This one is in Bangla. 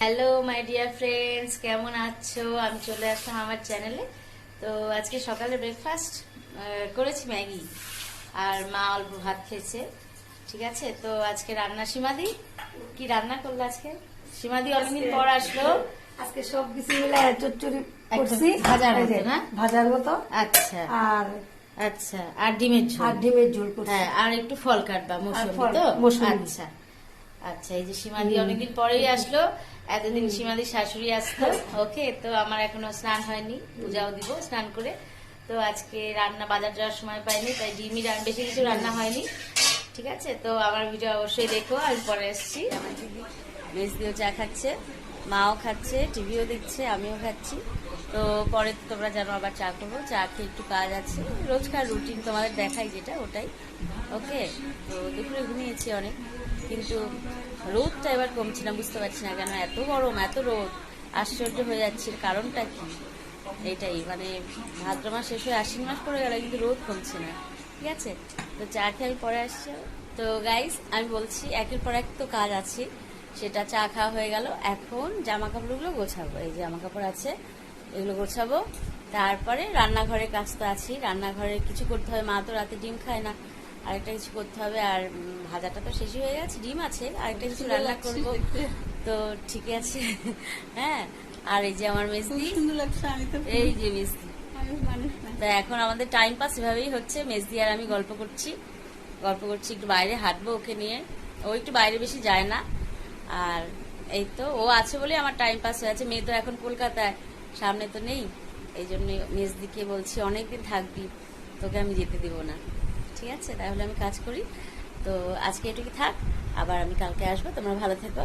হ্যালো মাই ডিয়ার ফ্রেন্ডস, কেমন আছো? আমি চলে আসলাম আমার চ্যানেলে। তো আজকে সকালে ব্রেকফাস্ট করেছি ম্যাগি, আর মা অল্প ভাত খেয়েছে। ঠিক আছে, তো আজকে রান্না সীমাদি কি রান্না করলো আজকে? সীমাদি অনেকদিন পর আসলো। আজকে সব কিছু মিলে চচ্চড়ি করছি, ভাজার মতো না? ভাজার মতো। আচ্ছা আর আচ্ছা, আর ডিমের ঝোল। ডিমের ঝোল করছি। হ্যাঁ, আর একটু ফল কাটবা, মৌসুমি তো? আচ্ছা আচ্ছা, এই যে সীমাদি অনেকদিন পরেই আসলো। এতদিন সীমাদির শাশুড়ি আসতো। ওকে, তো আমার এখনো স্নান হয়নি, পূজাও দিব স্নান করে। তো আজকে রান্না বাজার যাওয়ার সময় পাইনি, তাই ডিমই বেশি কিছু রান্না হয়নি। ঠিক আছে, তো আমার ভিডিও অবশ্যই দেখো। আমি পরে এসছি। আমার দিদি মেজদিও চা খাচ্ছে, মাও খাচ্ছে, টিভিও দেখছে, আমিও খাচ্ছি। তো পরে তোমরা জানো আবার চা করবো। চা খেয়ে একটু কাজ আছে, রোজকার রুটিন তোমাদের দেখাই যেটা, ওটাই। ওকে, তো দুপুরে ঘুমিয়েছি অনেক, কিন্তু রোদটা এবার কমছে না, বুঝতে পারছি না কেন এত গরম, এত রোদ। আশ্চর্য হয়ে যাচ্ছে, কারণটা কি? এইটাই মানে ভাদ্র মাস শেষ হয়ে আশ্বিন মাস পড়ে গেল, কিন্তু রোদ কমছে না। ঠিক আছে, তো চা খেয়ে আমি পরে আসছি। তো গাইস, আমি বলছি একের পর এক তো কাজ আছে। সেটা চা খাওয়া হয়ে গেল, এখন জামা কাপড়গুলো গোছাবো। এই যে জামা কাপড় আছে, এগুলো গোছাবো। তারপরে রান্নাঘরের কাজ তো আছেই, রান্নাঘরে কিছু করতে হবে। মা তো রাতে ডিম খায় না, আরেকটা কিছু করতে হবে। আর ভাজাটা তো শেষই হয়ে গেছে, ডিম আছে, আরেকটা কিছু রান্না করবো। তো ঠিক আছে। হ্যাঁ, আর এই যে আমার মেজদি, এই যে মেজদি। তা এখন আমাদের টাইম পাস এভাবেই হচ্ছে। মেজদি আর আমি গল্প করছি, একটু বাইরে হাঁটবো ওকে নিয়ে। ও একটু বাইরে বেশি যায় না। আর এই তো ও আছে বলে আমার টাইম পাস হয়ে আছে। মেয়ে তো এখন কলকাতায়, সামনে তো নেই। এই জন্য মেজদিকে বলছি অনেকদিন থাকবি, তোকে আমি যেতে দিব না। ঠিক আছে, তাহলে আমি কাজ করি। তো আজকে এটুকু থাক, আবার আমি কালকে আসবো। তোমরা ভালো থেকো।